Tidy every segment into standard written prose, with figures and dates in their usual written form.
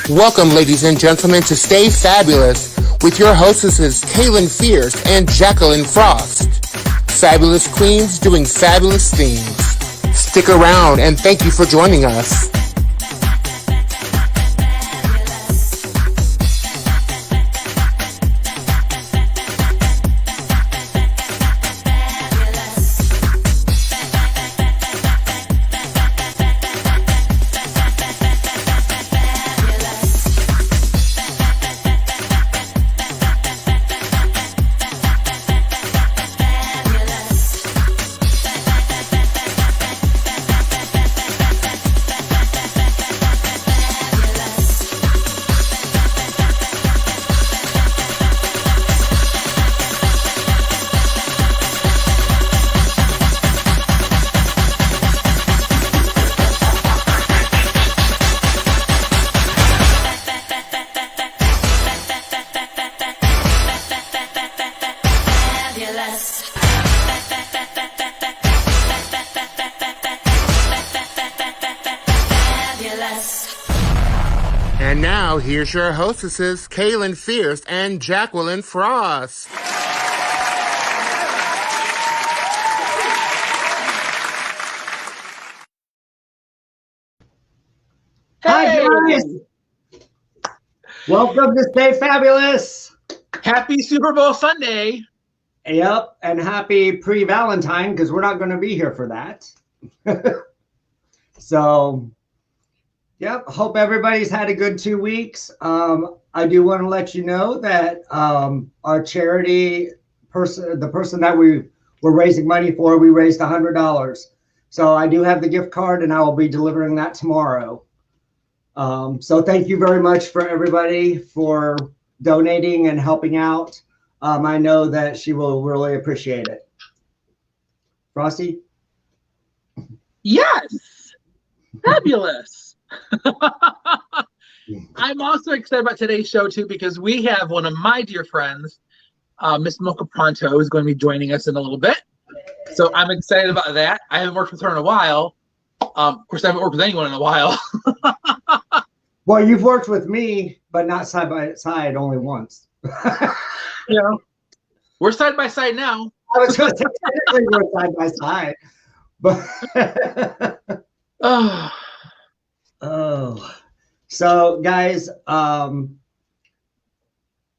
Welcome, ladies and gentlemen, to Stay Fabulous with your hostesses, Kaylin Fierce and Jacqueline Frost. Fabulous queens doing fabulous things. Stick around and thank you for joining us. And now, here's your hostesses, Kaylin Fierce and Jacqueline Frost. Hi, guys. Welcome to Stay Fabulous. Happy Super Bowl Sunday. Yep, and happy pre-Valentine, because we're not going to be here for that. So, yep, hope everybody's had a good 2 weeks. I do want to let you know that our charity person, the person that we were raising money for, we raised $100. So I do have the gift card, and I will be delivering that tomorrow. So thank you very much for everybody for donating and helping out. I know that she will really appreciate it. Frosty? Yes. Fabulous. I'm also excited about today's show, too, because we have one of my dear friends, Miss Mocha Pronto, who's going to be joining us in a little bit. So I'm excited about that. I haven't worked with her in a while. Of course, I haven't worked with anyone in a while. Well, you've worked with me, but not side by side, only once. You know, we're side by side now. I was going to say, technically we're side by side. But oh. So, guys,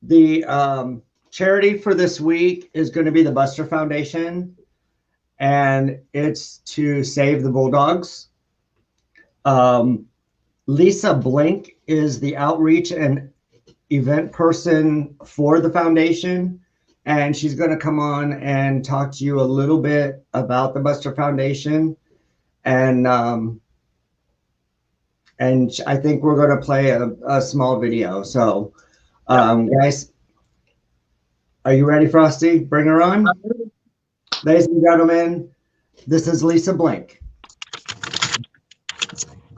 the charity for this week is going to be the Buster Foundation, and it's to save the Bulldogs. Lisa Blink is the outreach and event person for the foundation, and she's going to come on and talk to you a little bit about the Buster Foundation, and I think we're going to play a small video. So, guys, are you ready, Frosty? Bring her on. Ladies and gentlemen, this is Lisa Blink.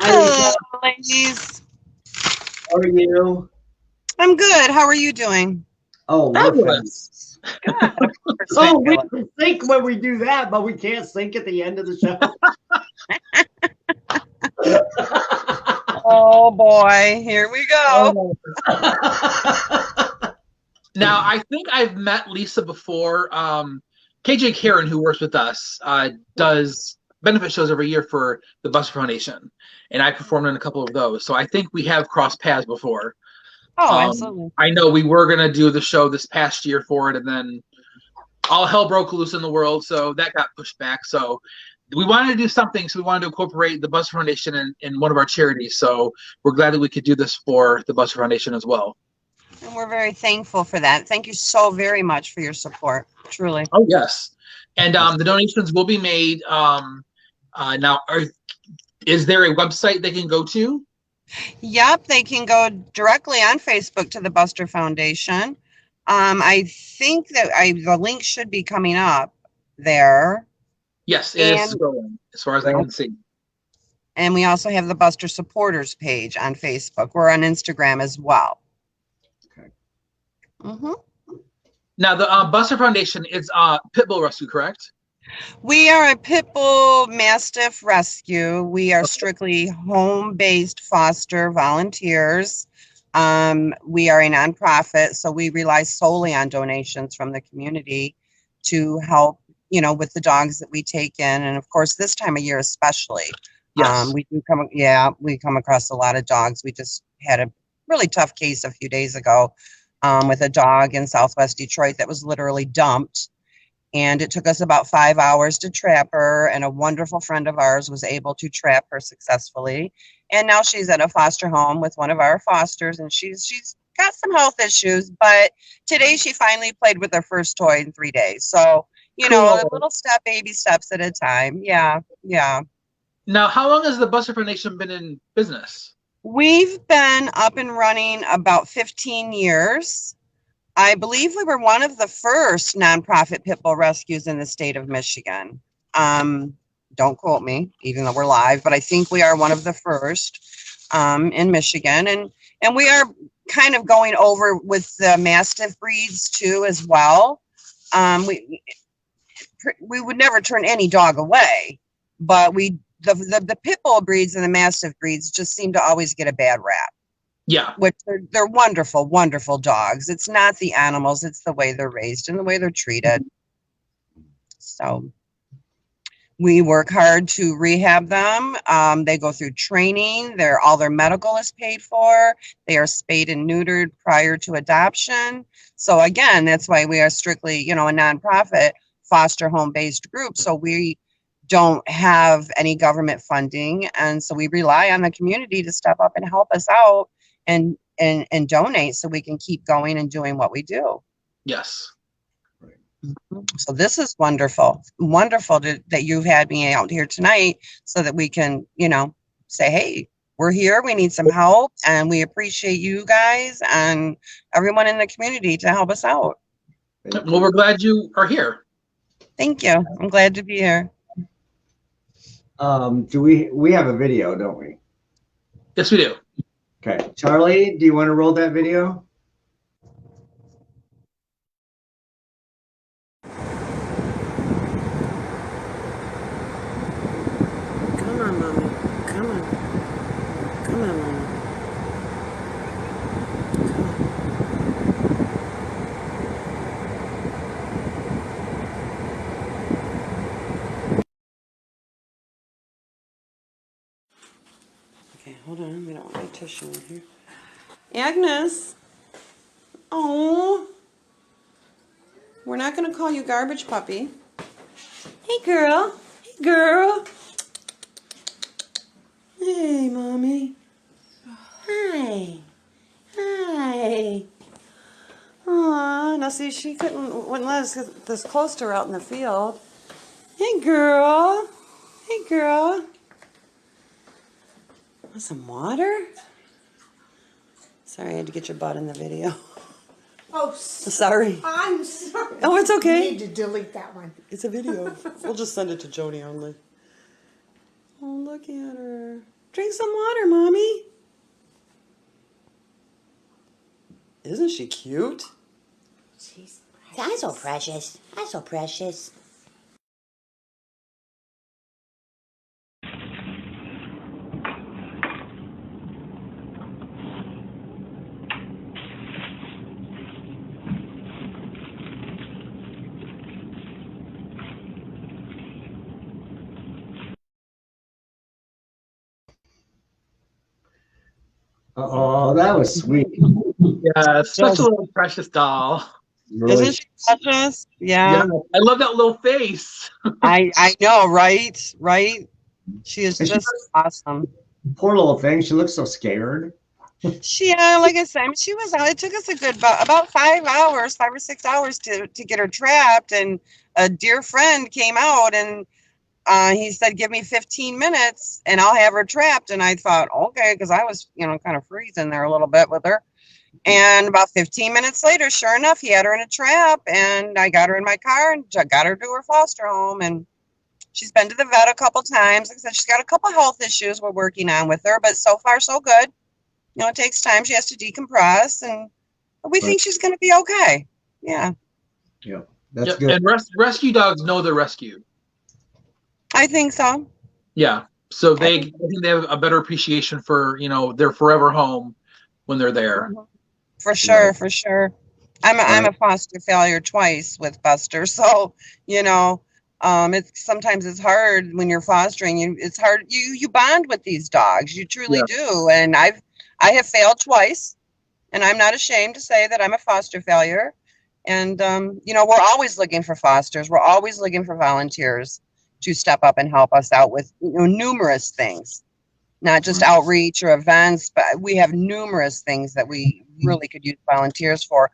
Hello, ladies. How are you? I'm good. How are you doing? Oh, Fabulous. Good. Oh, we can sync when we do that, but we can't sync at the end of the show. Oh boy, here we go. Now, I think I've met Lisa before. KJ Karen, who works with us, does benefit shows every year for the Buster Foundation, and I performed in a couple of those. So I think we have crossed paths before. Oh, absolutely. I know we were going to do the show this past year for it, and then all hell broke loose in the world, so that got pushed back. So we wanted to do something, so we wanted to incorporate the Buster Foundation in one of our charities. So we're glad that we could do this for the Buster Foundation as well. And we're very thankful for that. Thank you so very much for your support, truly. Oh, yes. And the donations will be made. Now, is there a website they can go to? Yep, they can go directly on Facebook to the Buster Foundation. I think that the link should be coming up there. Yes, it is going, as far as I can see. And we also have the Buster Supporters page on Facebook. We're on Instagram as well. Okay. Mm-hmm. Now, the Buster Foundation is Pitbull Rescue, correct? We are a pit bull mastiff rescue. We are strictly home-based foster volunteers. We are a nonprofit, so we rely solely on donations from the community to help, with the dogs that we take in, and of course, this time of year especially. Yes. We come across a lot of dogs. We just had a really tough case a few days ago with a dog in Southwest Detroit that was literally dumped. And it took us about 5 hours to trap her, and a wonderful friend of ours was able to trap her successfully. And now she's at a foster home with one of our fosters, and she's got some health issues, but today she finally played with her first toy in 3 days. So, Cool. a little baby steps at a time. Yeah, yeah. Now, how long has the Buster Foundation been in business? We've been up and running about 15 years. I believe we were one of the first nonprofit pit bull rescues in the state of Michigan. Don't quote me, even though we're live, but I think we are one of the first in Michigan. And we are kind of going over with the Mastiff breeds too as well. We would never turn any dog away, but the pit bull breeds and the Mastiff breeds just seem to always get a bad rap. Yeah. Which they're wonderful, wonderful dogs. It's not the animals, it's the way they're raised and the way they're treated. So we work hard to rehab them. They go through training. All their medical is paid for. They are spayed and neutered prior to adoption. So again, that's why we are strictly, a nonprofit foster home-based group. So we don't have any government funding. And so we rely on the community to step up and help us out and donate so we can keep going and doing what we do. Yes. So this is wonderful. Wonderful that you've had me out here tonight so that we can, say, hey, we're here. We need some help. And we appreciate you guys and everyone in the community to help us out. Well, we're glad you are here. Thank you. I'm glad to be here. Do we have a video, don't we? Yes, we do. Okay. Charlie, do you want to roll that video? Come on, Mommy. Come on. Come on, Mommy. Okay, hold on. We don't want my tissue in here. Agnes. Oh. We're not going to call you Garbage Puppy. Hey, girl. Hey, girl. Hey, Mommy. Hi. Hi. Aw, now see, she wouldn't let us get this close to her out in the field. Hey, girl. Hey, girl. Want some water? Sorry, I had to get your butt in the video. Oh, Sorry. I'm sorry. Oh, it's okay. You need to delete that one. It's a video. We'll just send it to Joni only. Oh, look at her. Drink some water, Mommy. Isn't she cute? She's I'm so precious. I'm so precious. Oh, that was sweet. Yeah, such a little precious doll. Really. Isn't she precious? Yeah. I love that little face. I know, right? Right? She is And she just awesome. Poor little thing. She looks so scared. Like I said, I mean, she was out. It took us a good about 5 hours, 5 or 6 hours to get her trapped. And a dear friend came out and he said, give me 15 minutes and I'll have her trapped. And I thought, okay, because I was, kind of freezing there a little bit with her. And about 15 minutes later, sure enough, he had her in a trap and I got her in my car and got her to her foster home. And she's been to the vet a couple times. Like I said, she's got a couple health issues we're working on with her, but so far so good. It takes time. She has to decompress, and we think she's going to be okay. Yeah. Yeah, that's good. And rescue dogs know they're rescued. I think so. Yeah. So I think they have a better appreciation for, their forever home when they're there. For sure, Right. for sure. I'm a foster failure twice with Buster, so it's sometimes it's hard when you're fostering. It's hard. You bond with these dogs, you truly do. And I have failed twice, and I'm not ashamed to say that I'm a foster failure. And we're always looking for fosters. We're always looking for volunteers to step up and help us out with numerous things. Not just outreach or events, but we have numerous things that we really could use volunteers for.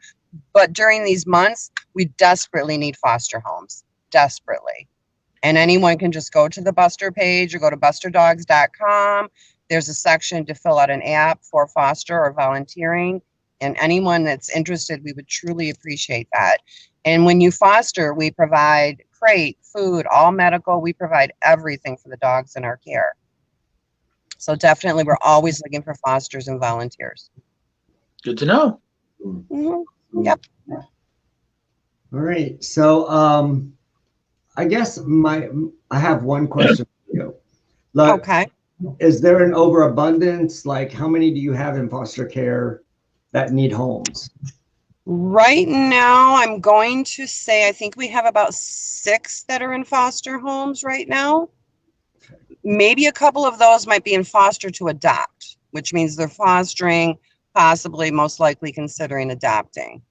But during these months, we desperately need foster homes, desperately. And anyone can just go to the Buster page or go to busterdogs.com. There's a section to fill out an app for foster or volunteering. And anyone that's interested, we would truly appreciate that. And when you foster, we provide crate, food, all medical. We provide everything for the dogs in our care. So definitely, we're always looking for fosters and volunteers. Good to know. Mm-hmm. Yep. All right. So I guess I have one question for you. Look, Okay. is there an overabundance? Like, how many do you have in foster care that need homes? Right now, I'm going to say I think we have about 6 that are in foster homes right now. Maybe a couple of those might be in foster to adopt, which means they're fostering, possibly, most likely considering adopting.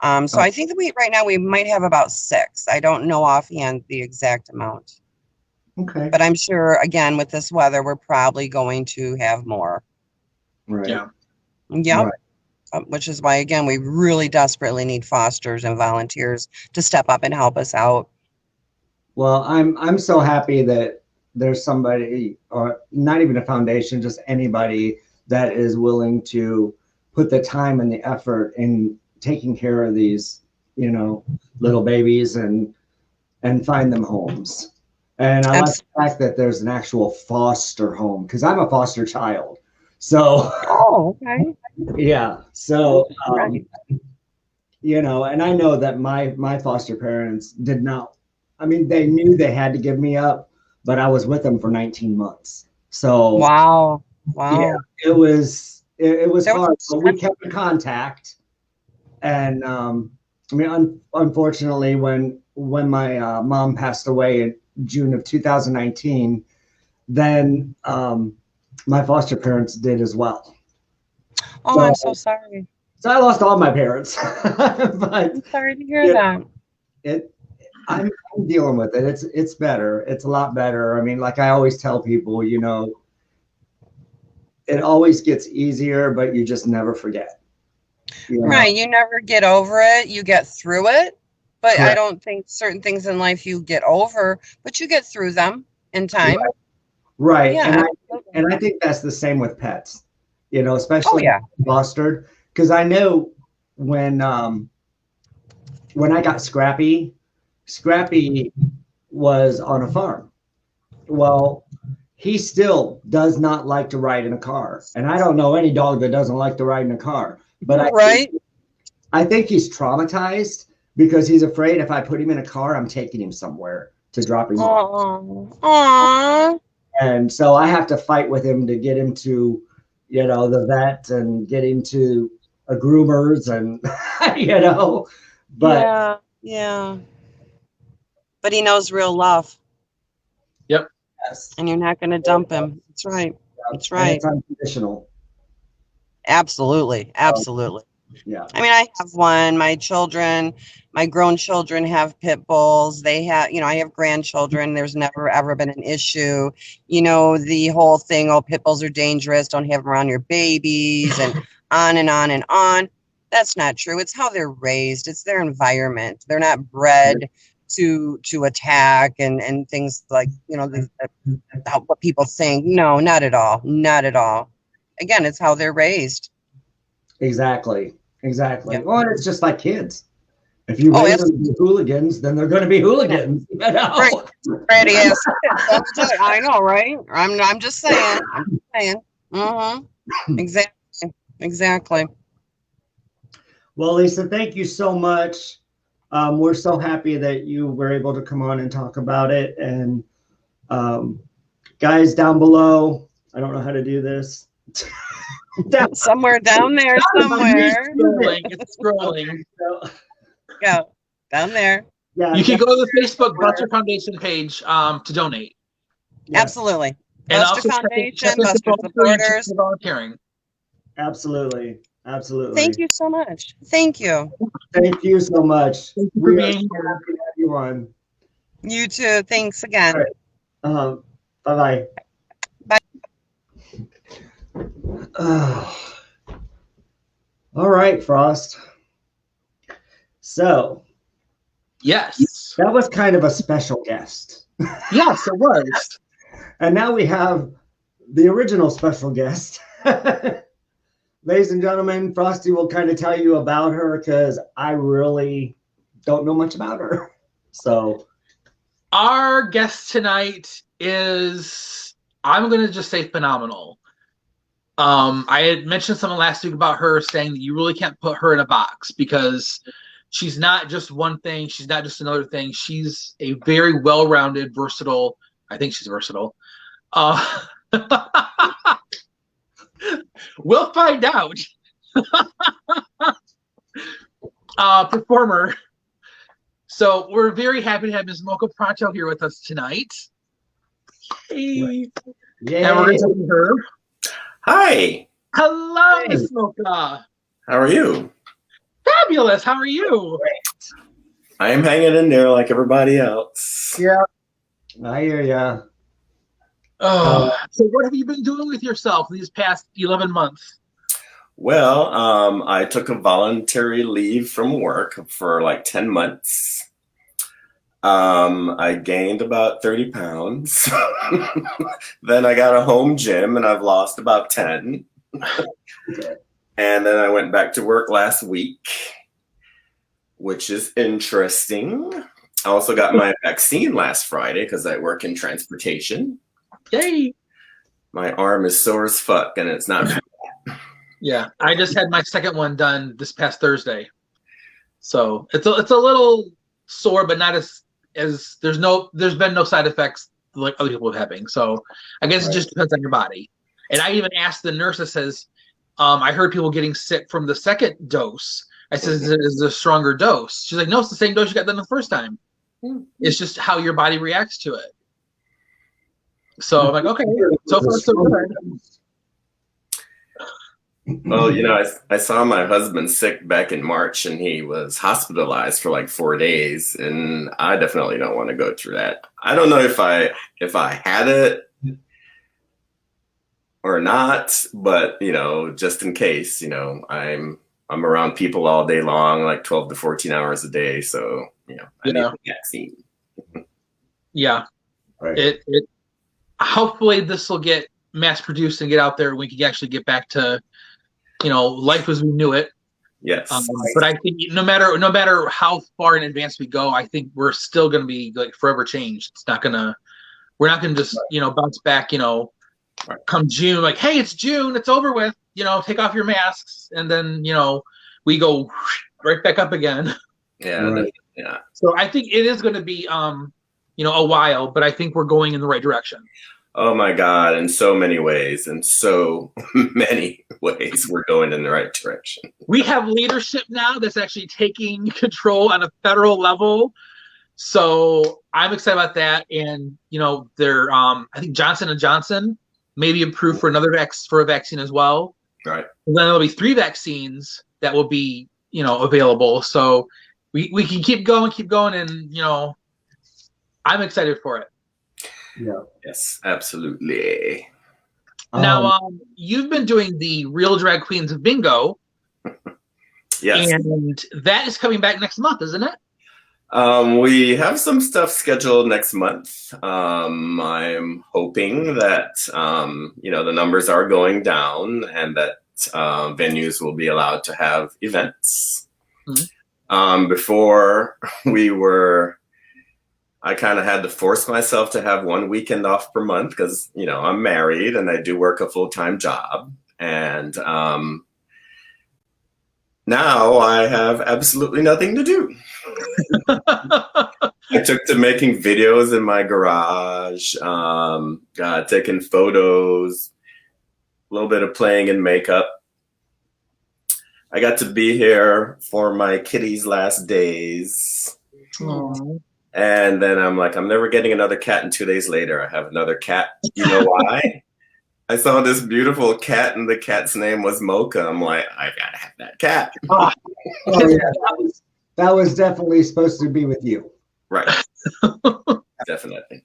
So I think that right now we might have about 6. I don't know offhand the exact amount. Okay. But I'm sure, again, with this weather, we're probably going to have more. Right. Yeah. Yep. Right. Which is why, again, we really desperately need fosters and volunteers to step up and help us out. Well, I'm so happy that there's somebody, or not even a foundation, just anybody that is willing to put the time and the effort in taking care of these, little babies and find them homes. And I like the fact that there's an actual foster home, because I'm a foster child. So, Okay. yeah. So, Right. and I know that my foster parents did not, they knew they had to give me up, but I was with them for 19 months. So, Wow. yeah, it was hard, but we kept in contact. And unfortunately, when my mom passed away in June of 2019, then my foster parents did as well. Oh, so, I'm so sorry. So I lost all my parents. But I'm sorry to hear that. I'm dealing with it. It's better. It's a lot better. Like I always tell people, it always gets easier, but you just never forget. Right. You never get over it. You get through it. But correct. I don't think certain things in life you get over, but you get through them in time. Right. Yeah, and I think that's the same with pets, especially fostered. Because I know when I got Scrappy was on a farm. Well, he still does not like to ride in a car. And I don't know any dog that doesn't like to ride in a car. But I think he's traumatized because he's afraid if I put him in a car, I'm taking him somewhere to drop him off. Aww. And so I have to fight with him to get him to, the vet and get him to a groomer's and, but. Yeah. But he knows real love. Yep. Yes. And you're not going to dump him. That's right. That's right. And it's unconditional. Absolutely. Yeah. I have one. My grown children have pit bulls. They have, I have grandchildren. There's never, ever been an issue. The whole thing, pit bulls are dangerous. Don't have them around your babies and on and on and on. That's not true. It's how they're raised. It's their environment. They're not bred to attack and things like, what people think. No, not at all. Not at all. Again, it's how they're raised. Exactly. Yep. Well, it's just like kids. If you raise them to be hooligans, then they're going to be hooligans. Right. Pretty ass. I know, right? I'm just saying. Mm-hmm. Exactly. Well, Lisa, thank you so much. We're so happy that you were able to come on and talk about it. And Guys down below, I don't know how to do this. Somewhere down there, somewhere. It's scrolling. Go down there. Yeah, You can go to the Facebook Buster Foundation page to donate. yeah, Absolutely. And Buster also Foundation, check Buster supporters. volunteering. absolutely. Thank you so much. Thank you. Thank you so much. Thank you for We are being so here. happy to have you on. You too. Thanks again. All right. Bye-bye. Bye. All right, Frost. So Yes. that was kind of a special guest. Yes, it was. And now we have the original special guest. Ladies and gentlemen, Frosty will kind of tell you about her because I really don't know much about her. So Our guest tonight is, I'm going to just say, phenomenal. I had mentioned something last week about her saying that you really can't put her in a box because she's not just one thing. She's not just another thing. She's a very well-rounded, versatile. I think she's versatile. We'll find out. Performer. So we're very happy to have Ms. Mocha Pronto here with us tonight. Hey. yay. And we're going to talk to her. Hi, Hello, Ms. Mocha. how are you? Fabulous. How are you? I am hanging in there like everybody else. Yeah. I hear ya. Oh, so what have you been doing with yourself these past 11 months? Well, I took a voluntary leave from work for like 10 months. I gained about 30 pounds. Then I got a home gym and I've lost about 10. And then I went back to work last week, which is interesting. I also got my vaccine last Friday because I work in transportation. Yay. My arm is sore as fuck and it's not. Yeah, I just had my second one done this past Thursday. So it's a little sore, but not as there's been no side effects like other people are having. So I guess it just depends on your body. And I even asked the nurse that says, I heard people getting sick from the second dose. I said, is it a stronger dose? She's like, no, it's the same dose you got done the first time. It's just how your body reacts to it. So I'm like, okay, so far so good. Well, you know, I saw my husband sick back in March and he was hospitalized for like 4 days, and I definitely don't want to go through that. I don't know if I had it or not, but you know, just in case, you know, I'm around people all day long, like 12 to 14 hours a day, so you know, I need the vaccine. Yeah. Right. It hopefully this will get mass produced and get out there and we can actually get back to, you know, life as we knew it. Yes. But I think no matter how far in advance we go, I think we're still going to be like forever changed. We're not going to just, you know, bounce back, you know, come June, like, hey, it's June, it's over with, you know, take off your masks. And then, you know, we go right back up again. Yeah. Right. Yeah. So I think it is going to be, you know, a while, but I think we're going in the right direction. Oh my God, in so many ways, we're going in the right direction. We have leadership now that's actually taking control on a federal level. So I'm excited about that. And, you know, they're, I think Johnson & Johnson may be approved for another for a vaccine as well. Right. And then there'll be 3 vaccines that will be, you know, available. So we can keep going. And, you know, I'm excited for it. Yeah. Yes, absolutely. Now, you've been doing the Real Drag Queens Bingo. Yes. And that is coming back next month, isn't it? We have some stuff scheduled next month. I'm hoping that, you know, the numbers are going down and that venues will be allowed to have events. Mm-hmm. Before I kind of had to force myself to have 1 weekend off per month because, you know, I'm married and I do work a full-time job. And now I have absolutely nothing to do. I took to making videos in my garage, taking photos, a little bit of playing in makeup. I got to be here for my kitty's last days. Aww. And then I'm like, I'm never getting another cat. And 2 days later, I have another cat. You know why? I saw this beautiful cat, and the cat's name was Mocha. I'm like, I gotta have that cat. Oh yeah, that was definitely supposed to be with you. Right. Definitely.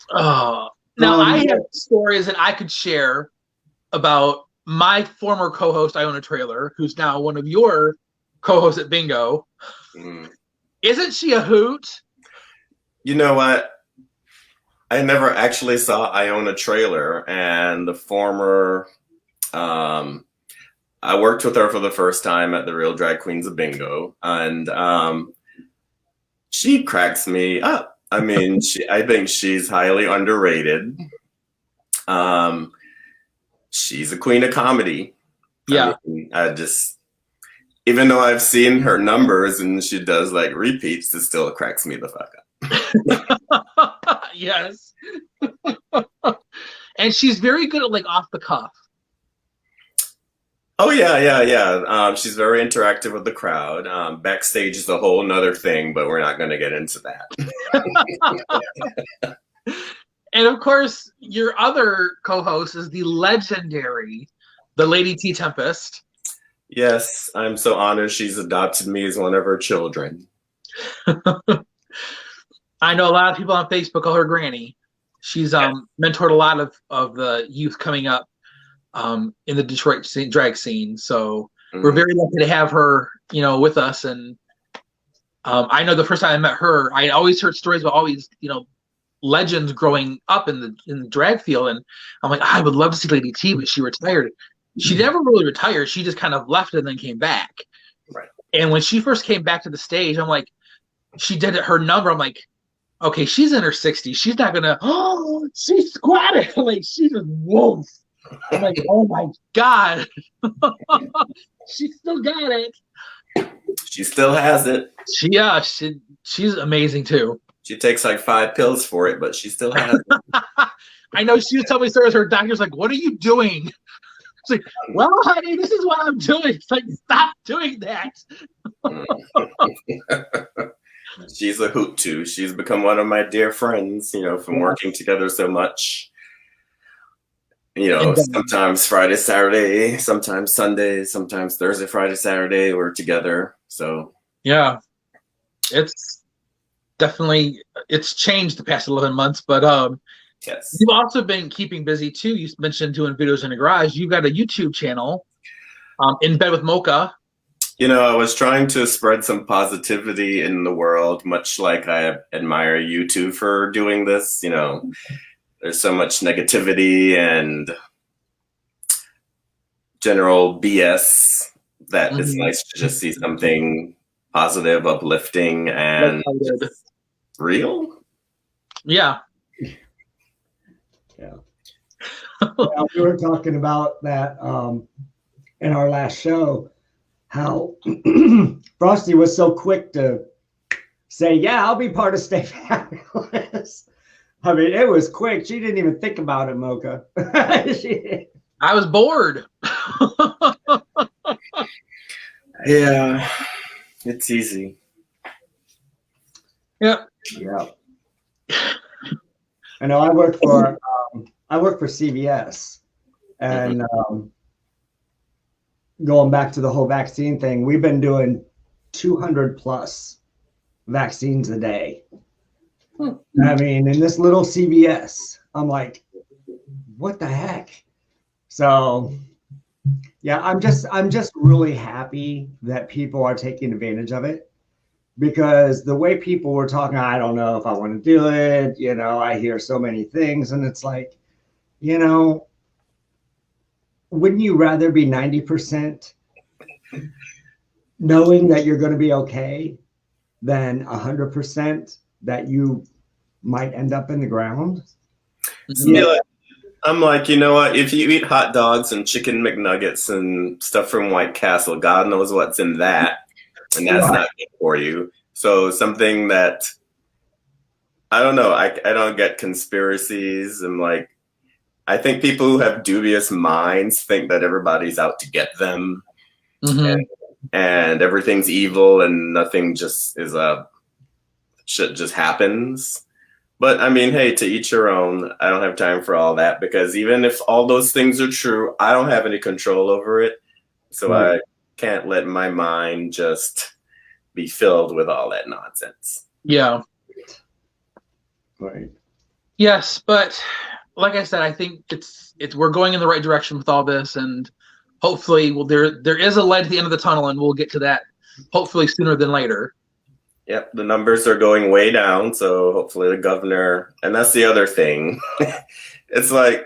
Oh, now I have stories that I could share about my former co-host, I Own a Trailer, who's now one of your co-hosts at Bingo. Mm. Isn't she a hoot? You know what? I never actually saw I Own a Trailer, and the former, I worked with her for the first time at the Real Drag Queens of Bingo, and she cracks me up. I mean, I think she's highly underrated. She's a queen of comedy. Yeah. I just, even though I've seen her numbers and she does like repeats, it still cracks me the fuck up. Yes. And she's very good at like off the cuff. Oh yeah. She's very interactive with the crowd. Backstage is a whole nother thing, but we're not going to get into that. And of course, your other co-host is the legendary, the Lady T Tempest. Yes, I'm so honored she's adopted me as one of her children. I know a lot of people on Facebook call her Granny. She's mentored a lot of the youth coming up in the Detroit drag scene. So we're very lucky to have her, with us. And I know the first time I met her, I always heard stories about always, legends growing up in the drag field, and I'm like, I would love to see Lady T, but she retired. She never really retired. She just kind of left and then came back. Right. And when she first came back to the stage, I'm like, she did her number. I'm like, okay, she's in her 60s. She's not gonna. Oh, she squatted. Like she just wolf. I'm like, oh my god, she still got it. She still has it. She's amazing too. She takes like 5 pills for it, but she still has it. I know she was telling me stories. Her doctor's like, "What are you doing?" It's like, "Well, honey, this is what I'm doing." It's like, stop doing that. She's a hoot too. She's become one of my dear friends. From working together so much. Sometimes Friday, Saturday, sometimes Sunday, sometimes Thursday, Friday, Saturday, we're together. So yeah, it's definitely changed the past 11 months, but yes, you've also been keeping busy too. You mentioned doing videos in the garage. You've got a YouTube channel, In Bed with Mocha. I was trying to spread some positivity in the world, much like I admire you two for doing this. There's so much negativity and general BS that it's nice to just see something positive, uplifting, and real. Yeah. Yeah. We were talking about that in our last show, how Frosty was so quick to say, yeah, I'll be part of Stay Fabulous. I mean, it was quick. She didn't even think about it, Mocha. I was bored. Yeah, it's easy. Yeah. I know I work for CVS, and going back to the whole vaccine thing, we've been doing 200 plus vaccines a day. I mean, in this little CVS, I'm like, what the heck? So yeah, I'm just really happy that people are taking advantage of it, because the way people were talking, I don't know if I want to do it. I hear so many things, and it's like, wouldn't you rather be 90% knowing that you're going to be okay than 100% that you might end up in the ground? Yeah. I'm like, you know what? If you eat hot dogs and chicken McNuggets and stuff from White Castle, God knows what's in that, and that's not good for you. So something that I don't know. I don't get conspiracies. And like, I think people who have dubious minds think that everybody's out to get them, and everything's evil, and nothing just is shit just happens. But I mean, hey, to each your own. I don't have time for all that, because even if all those things are true, I don't have any control over it. So I can't let my mind just be filled with all that nonsense. Yeah. Right. Yes, but like I said, I think it's we're going in the right direction with all this, and hopefully, there is a light at the end of the tunnel, and we'll get to that hopefully sooner than later. Yep, the numbers are going way down, so hopefully the governor, and that's the other thing. It's like,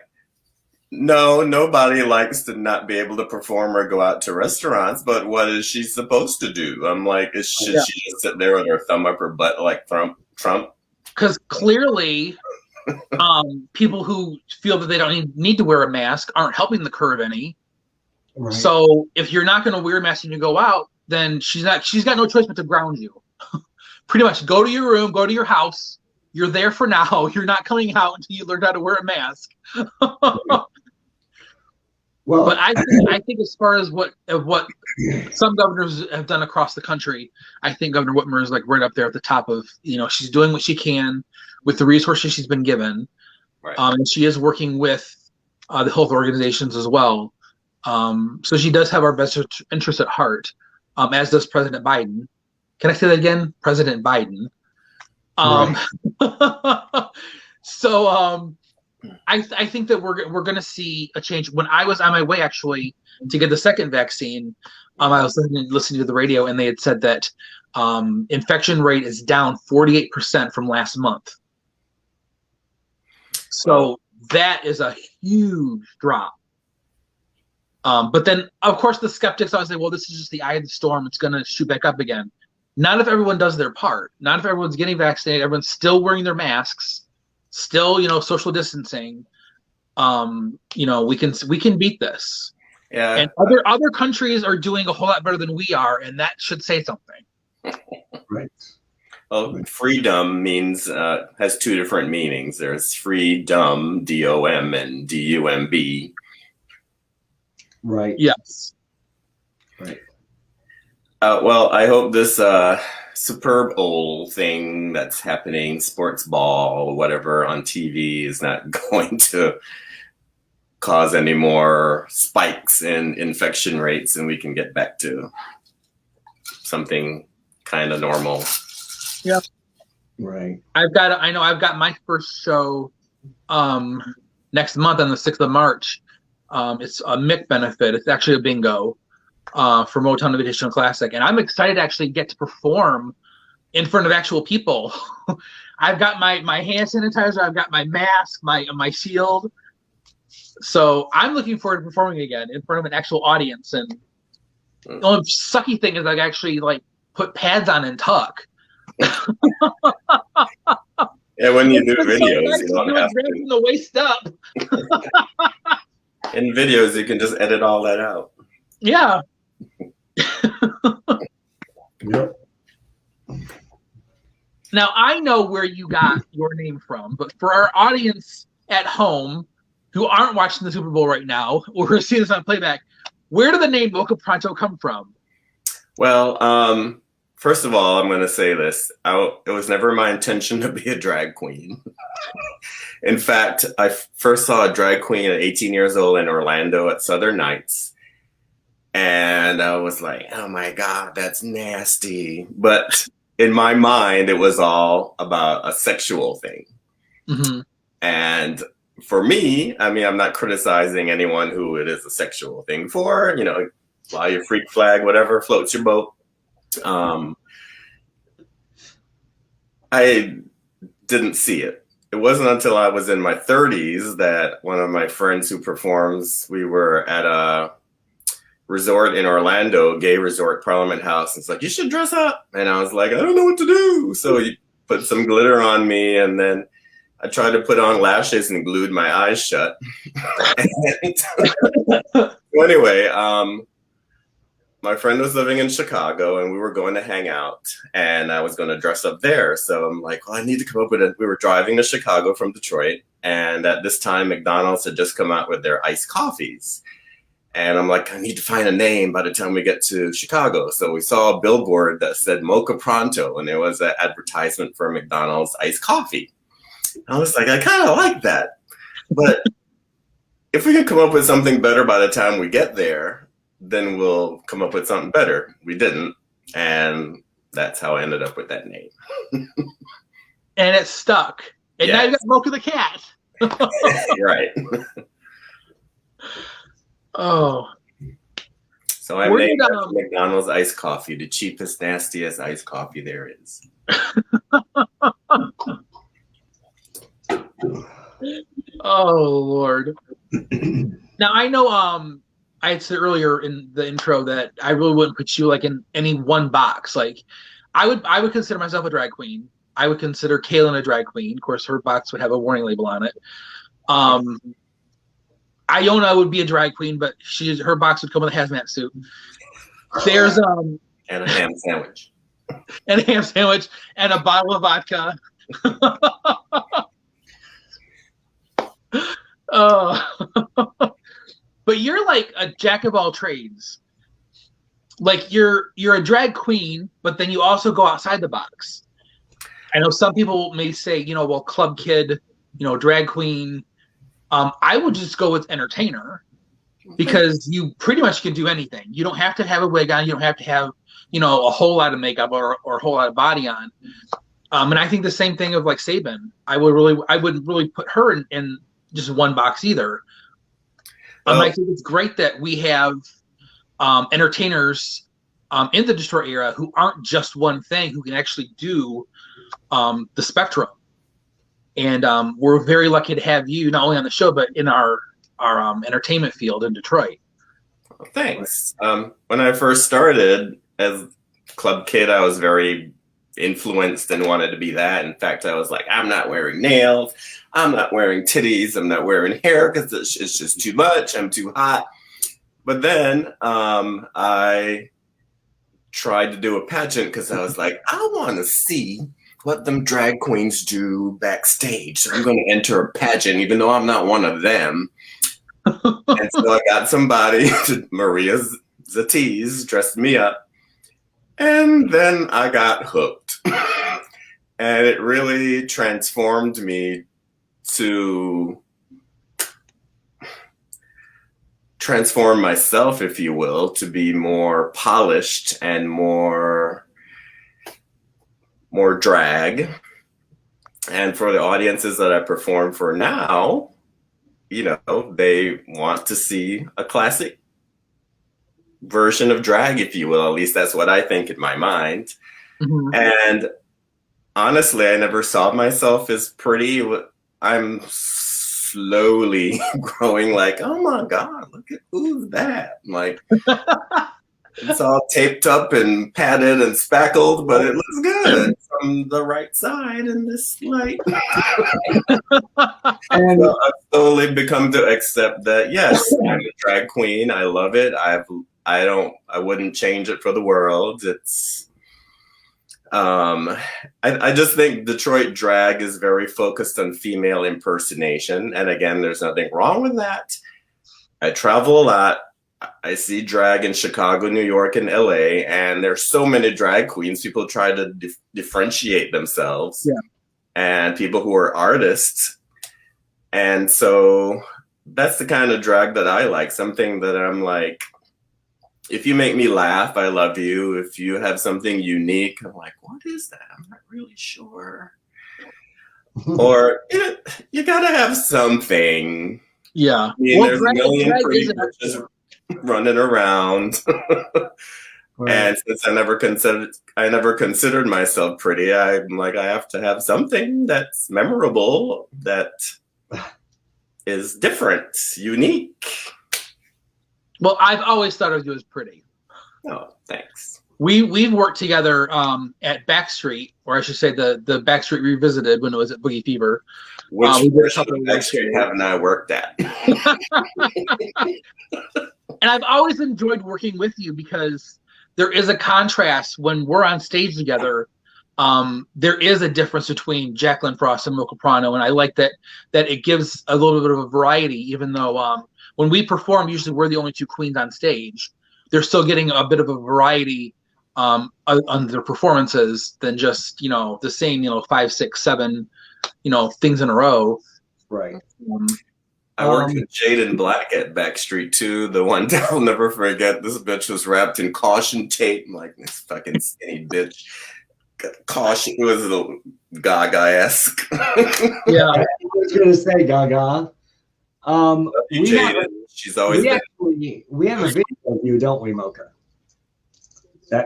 no, nobody likes to not be able to perform or go out to restaurants, but what is she supposed to do? I'm like, should she just sit there with her thumb up her butt like Trump? Because clearly, people who feel that they don't need to wear a mask aren't helping the curve any. Right. So if you're not going to wear a mask when you go out, then she's got no choice but to ground you. Pretty much, go to your room, go to your house. You're there for now. You're not coming out until you learn how to wear a mask. Well, but I think as far as what some governors have done across the country, I think Governor Whitmer is like right up there at the top of, she's doing what she can with the resources she's been given. Right. And she is working with the health organizations as well. So she does have our best interest at heart, as does President Biden. Can I say that again? President Biden. So I think that we're going to see a change. When I was on my way actually to get the second vaccine, I was listening to the radio, and they had said that infection rate is down 48% from last month. So that is a huge drop. But then, of course, the skeptics always say, well, this is just the eye of the storm. It's going to shoot back up again. Not if everyone does their part. Not if everyone's getting vaccinated. Everyone's still wearing their masks, still, social distancing. We can beat this. Yeah. And other countries are doing a whole lot better than we are, and that should say something. Right. Well, freedom means has two different meanings. There's freedom, D-O-M, and D-U-M-B. Right. Yes. Right. Well, I hope this Superb Bowl thing that's happening, sports ball, whatever, on TV is not going to cause any more spikes in infection rates, and we can get back to something kind of normal. Yep. Right. I've got my first show next month on the 6th of March. It's a MIC benefit. It's actually a bingo for Motown Invitational Classic. And I'm excited to actually get to perform in front of actual people. I've got my hand sanitizer. I've got my mask, my shield. So I'm looking forward to performing again in front of an actual audience. And the only sucky thing is I actually put pads on and tuck. Yeah, when you do videos, you don't have to. The waist up. In videos, you can just edit all that out. Yeah. Yep. Now, I know where you got your name from, but for our audience at home who aren't watching the Super Bowl right now or who are seeing this on playback, where did the name Mocha Pronto come from? Well, first of all, I'm going to say this. It was never my intention to be a drag queen. In fact, I first saw a drag queen at 18 years old in Orlando at Southern Nights. And I was like, oh my God, that's nasty. But in my mind, it was all about a sexual thing. Mm-hmm. And for me, I mean, I'm not criticizing anyone who it is a sexual thing for, fly your freak flag, whatever floats your boat. I didn't see it. It wasn't until I was in my 30s that one of my friends who performs, we were at a resort in Orlando, gay resort, Parliament House. It's like, you should dress up. And I was like, I don't know what to do. So he put some glitter on me, and then I tried to put on lashes and glued my eyes shut. So anyway, my friend was living in Chicago and we were going to hang out and I was going to dress up there. So I'm like, well, I need to come up with it. We were driving to Chicago from Detroit. And at this time, McDonald's had just come out with their iced coffees. And I'm like, I need to find a name by the time we get to Chicago. So we saw a billboard that said Mocha Pronto. And it was an advertisement for McDonald's iced coffee. I was like, I kind of like that. But if we can come up with something better by the time we get there, then we'll come up with something better. We didn't. And that's how I ended up with that name. And it stuck. And now you got Mocha the cat. Right. Oh. So I made McDonald's iced coffee, the cheapest, nastiest iced coffee there is. Oh, Lord. Now, I know I had said earlier in the intro that I really wouldn't put you like in any one box. Like I would consider myself a drag queen. I would consider Kaylin a drag queen. Of course, her box would have a warning label on it. Iona would be a drag queen, but her box would come with a hazmat suit. There's and a ham sandwich. And a ham sandwich and a bottle of vodka. But you're like a jack of all trades. Like you're a drag queen, but then you also go outside the box. I know some people may say, well, club kid, drag queen. I would just go with entertainer because you pretty much can do anything. You don't have to have a wig on. You don't have to have, a whole lot of makeup or a whole lot of body on. And I think the same thing of like Sabin. I wouldn't really put her in just one box either. I think it's great that we have entertainers in the Detroit area who aren't just one thing, who can actually do the spectrum. And we're very lucky to have you not only on the show, but in our entertainment field in Detroit. Well, thanks. When I first started as club kid, I was very influenced and wanted to be that. In fact, I was like, I'm not wearing nails. I'm not wearing titties. I'm not wearing hair because it's just too much. I'm too hot. But then I tried to do a pageant because I was like, I want to see what them drag queens do backstage. So I'm going to enter a pageant, even though I'm not one of them. And so I got somebody, Maria Zatiz, dressed me up. And then I got hooked. And it really transformed me to transform myself, if you will, to be more polished and more drag. And for the audiences that I perform for now, they want to see a classic version of drag, if you will. At least that's what I think in my mind. Mm-hmm. And honestly, I never saw myself as pretty. I'm slowly growing like, oh my God, look at who's that? I'm like, it's all taped up and padded and spackled, but it looks good from the right side in this light. And so I've slowly become to accept that, yes, I'm a drag queen. I love it. I wouldn't change it for the world. It's, I just think Detroit drag is very focused on female impersonation. And again, there's nothing wrong with that. I travel a lot. I see drag in Chicago, New York, and LA, and there's so many drag queens. People try to differentiate themselves, and people who are artists. And so that's the kind of drag that I like, something that I'm like, if you make me laugh, I love you. If you have something unique, I'm like, what is that? I'm not really sure. Or you gotta have something. Yeah. I mean, there's a million pretty bitches running around. And since I never considered myself pretty, I'm like, I have to have something that's memorable, that is different, unique. Well, I've always thought of you as pretty. Oh, thanks. we've worked together at Backstreet, or I should say the Backstreet Revisited when it was at Boogie Fever. Which we did a portion couple of of Backstreet haven't I worked at? And I've always enjoyed working with you because there is a contrast when we're on stage together. There is a difference between Jacqueline Frost and Mocha Pronto, and I like that it gives a little bit of a variety, even though when we perform, usually we're the only two queens on stage. They're still getting a bit of a variety on their performances than just, the same, 5, 6, 7, things in a row. Right. I worked with Jaden Black at Backstreet too. The one day I'll never forget, this bitch was wrapped in caution tape. I'm like, this fucking skinny bitch. Caution, it was a little Gaga-esque. Yeah, I was going to say Gaga. She's always been. We have a video of you, don't we, Mocha?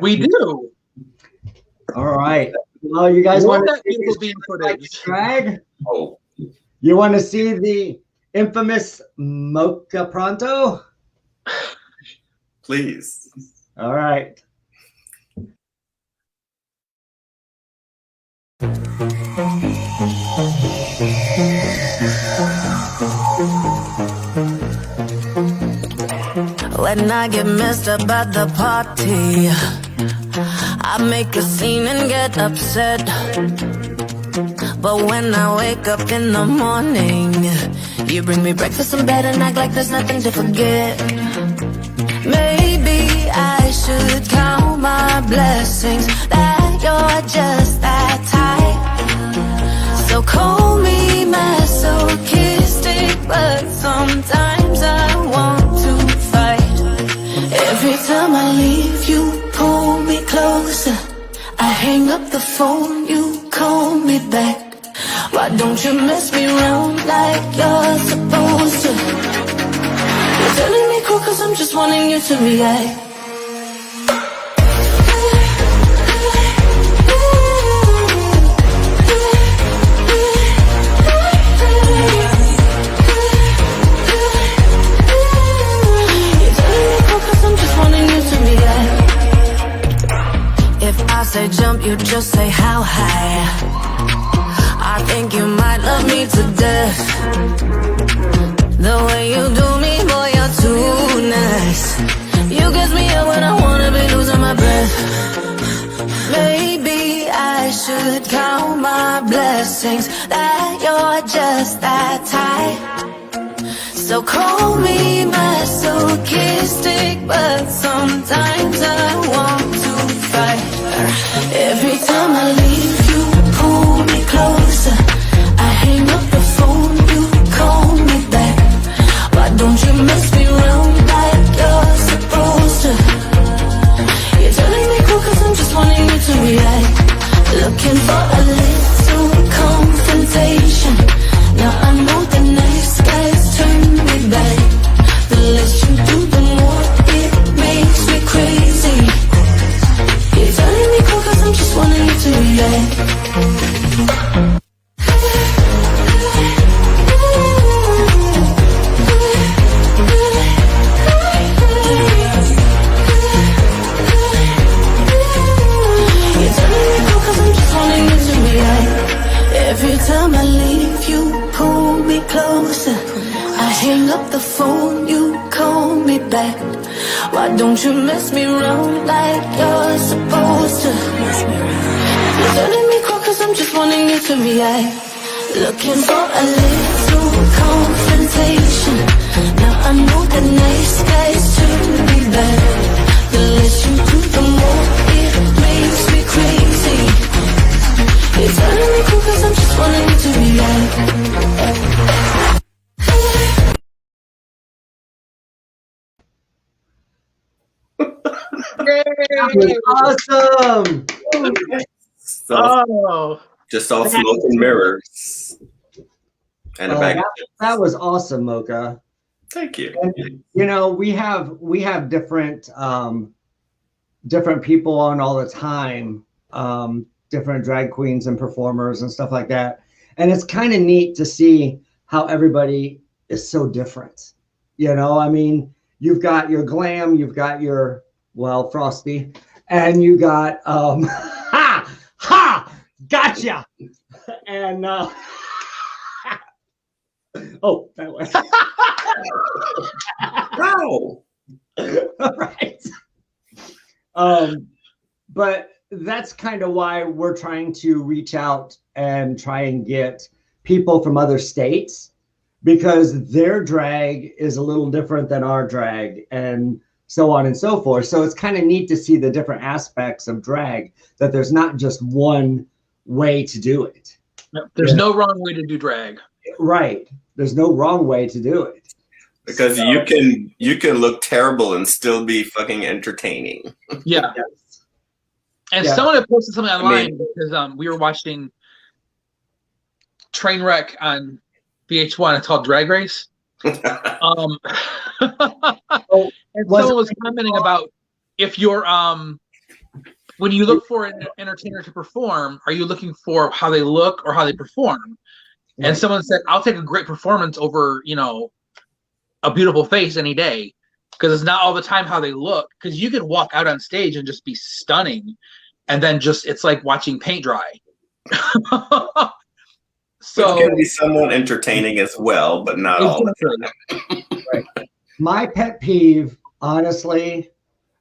We do. All right. Well, you guys want to see beautiful beam footage? Drag? Oh. You want to see the infamous Mocha Pronto? Please. All right. When I get messed up at the party, I make a scene and get upset. But when I wake up in the morning, you bring me breakfast in bed and act like there's nothing to forget. Maybe I should count my blessings that you're just that type. So call me masochistic, but sometimes I want to fight. Every time I leave, you pull me closer. I hang up the phone, you call me back. Why don't you mess me around like you're supposed to? You're telling me cool cause I'm just wanting you to react. Say jump, you just say how high. I think you might love me to death. The way you do me, boy, you're too nice. You get me up when I wanna be losing my breath. Maybe I should count my blessings that you're just that type. So call me masochistic, but sometimes I want to fight. Every time I leave, you pull me closer. I hang up the phone, you call me back. Why don't you mess me around like you're supposed to? You're telling me cool cause I'm just wanting you to react. Looking for a little confrontation. Now I know the nice guys turn me back. The less you do, the more it makes me crazy. You're telling me cool cause I'm just wanting you to react. You're telling me cool cause I'm just wanting you to react. Every time I leave, you pull me closer. I hang up the phone, you call me back. Why don't you mess me around like you're supposed to? You're telling me cool cause I'm just wanting you to react. Looking for a little confrontation. Now I know the nice guys turn me back. The less you do, the more it makes me crazy. You're telling me cool cause I'm just wanting you to react. Awesome. Just all smoke and mirrors. And a bag. That was awesome, Mocha. Thank you. And, we have different different people on all the time, different drag queens and performers and stuff like that. And it's kind of neat to see how everybody is so different. I mean, you've got your glam, you've got your Frosty, and you got ha, gotcha, and oh, that was No. right. But that's kind of why we're trying to reach out and try and get people from other states, because their drag is a little different than our drag, and so on and so forth. So it's kind of neat to see the different aspects of drag, that there's not just one way to do it. There's no wrong way to do drag. Right. There's no wrong way to do it. Because you can look terrible and still be fucking entertaining. Yeah. Yes. And Yeah. someone had posted something online because we were watching Trainwreck on VH1. It's called Drag Race. And someone was commenting about if you're when you look for an entertainer to perform, are you looking for how they look or how they perform? Right. And someone said, I'll take a great performance over, a beautiful face any day, because it's not all the time how they look, because you can walk out on stage and just be stunning, and then it's like watching paint dry. So it can be somewhat entertaining as well, but not all the time. Right. My pet peeve, honestly,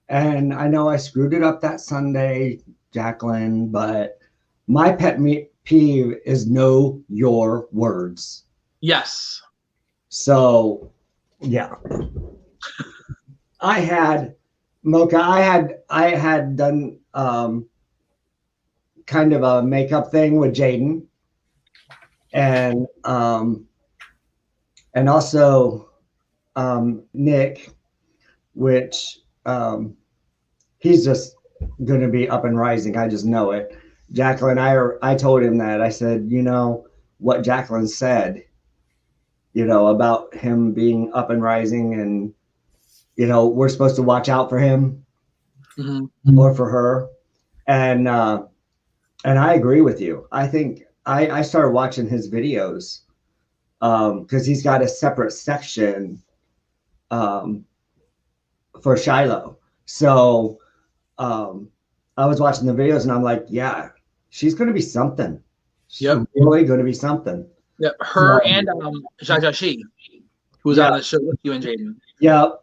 and I know I screwed it up that Sunday, Jacqueline, but my pet peeve is know your words. Yes. So, yeah. I had done kind of a makeup thing with Jaden, and also Nick, which he's just going to be up and rising. I just know it. Jacqueline, I told him that. I said, what Jacqueline said, about him being up and rising, and, we're supposed to watch out for him or for her. And I agree with you. I think I started watching his videos because he's got a separate section for Shiloh. So I was watching the videos and I'm like, yeah, she's going to be something. She's really going to be something. Yep. Her and Jaja Shi, who was on the show with you and Jaden. Yep.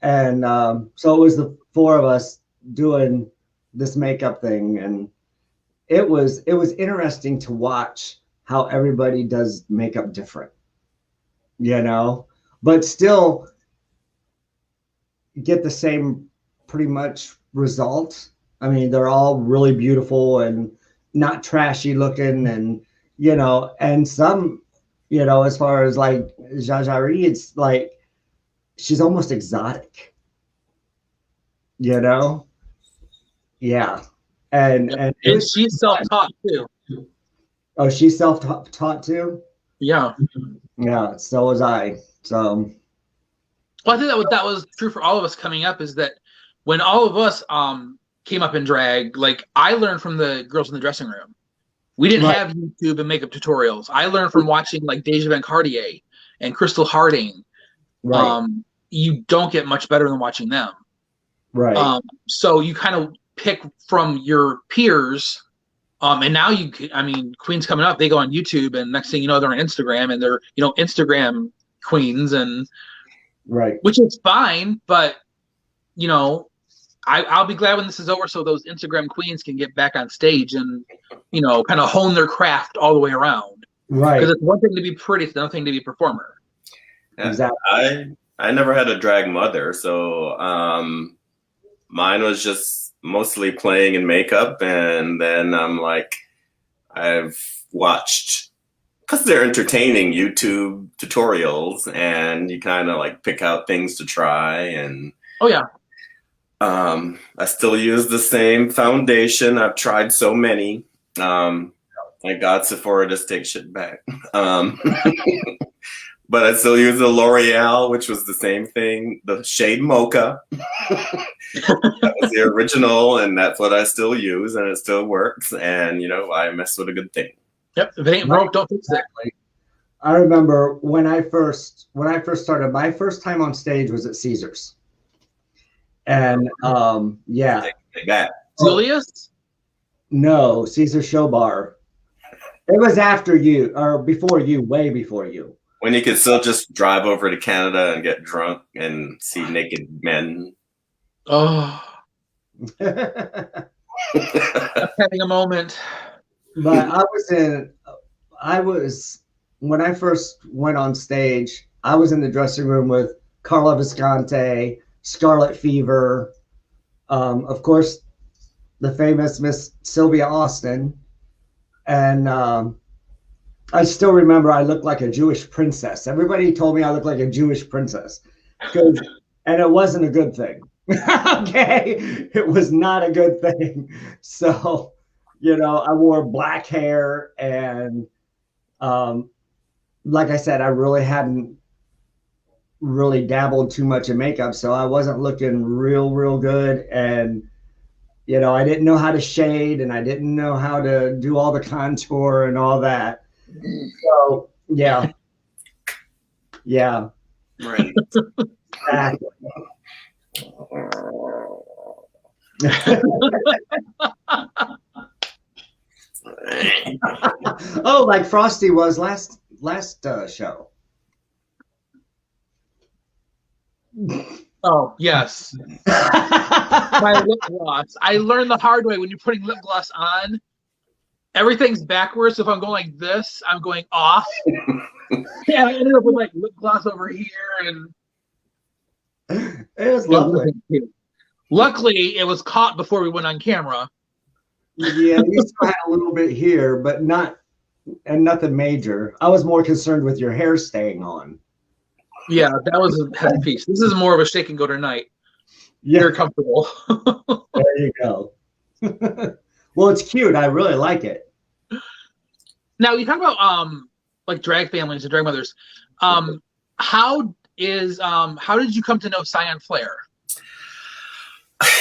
And so it was the four of us doing this makeup thing, and it was interesting to watch how everybody does makeup different, but still get the same pretty much result. I mean, they're all really beautiful and not trashy looking, and and some, as far as like Jajari, it's like she's almost exotic, yeah. And she's self-taught too. Oh, she's self-taught too? Yeah. Yeah, so was I. So well, I think that was true for all of us coming up, is that when all of us came up in drag, like I learned from the girls in the dressing room. We didn't have YouTube and makeup tutorials. I learned from watching like Deja Van Cartier and Crystal Harding. Right. You don't get much better than watching them. Right. So you kind of pick from your peers. And now Queens coming up, they go on YouTube, and next thing you know, they're on Instagram, and they're, Instagram queens, and which is fine, but I'll be glad when this is over, so those Instagram queens can get back on stage and, kind of hone their craft all the way around. Right. Because it's one thing to be pretty, it's another thing to be a performer. Yeah, exactly. I never had a drag mother, so mine was just mostly playing in makeup, and then I've watched, because they're entertaining, YouTube tutorials, and you kind of like pick out things to try, and I still use the same foundation. I've tried so many. Thank God Sephora just takes shit back. But I still use the L'Oreal, which was the same thing, the shade Mocha. That was the original, and that's what I still use, and it still works. And I mess with a good thing. Yep, if it ain't broke, don't fix it. I remember when I first started, my first time on stage was at Caesars, and They got Julius? No, Caesar Show Bar. It was after you, or before you, way before you. when you could still just drive over to Canada and get drunk and see naked men. Oh, But having a moment. when I first went on stage, I was in the dressing room with Carla Visconti, Scarlet Fever, of course, the famous Miss Sylvia Austin, and I still remember I looked like a Jewish princess. Everybody told me I looked like a Jewish princess, and it wasn't a good thing. Okay, it was not a good thing. So, I wore black hair, and like I said, I really hadn't really dabbled too much in makeup, so I wasn't looking real good, and I didn't know how to shade, and I didn't know how to do all the contour and all that. So yeah, Right. exactly. Oh, like Frosty was last show. Oh, yes. My lip gloss. I learned the hard way when you're putting lip gloss on. Everything's backwards. So if I'm going like this, I'm going off. Yeah, I ended up with like lip gloss over here, and It was lovely. Luckily, it was caught before we went on camera. Yeah, you still had a little bit here, but nothing major. I was more concerned with your hair staying on. Yeah, that was a heavy piece. This is more of a shake and go tonight. Yeah, Very comfortable. there you go. Well, it's cute. I really like it. Now you talk about like drag families and drag mothers. How did you come to know Cyan Flair?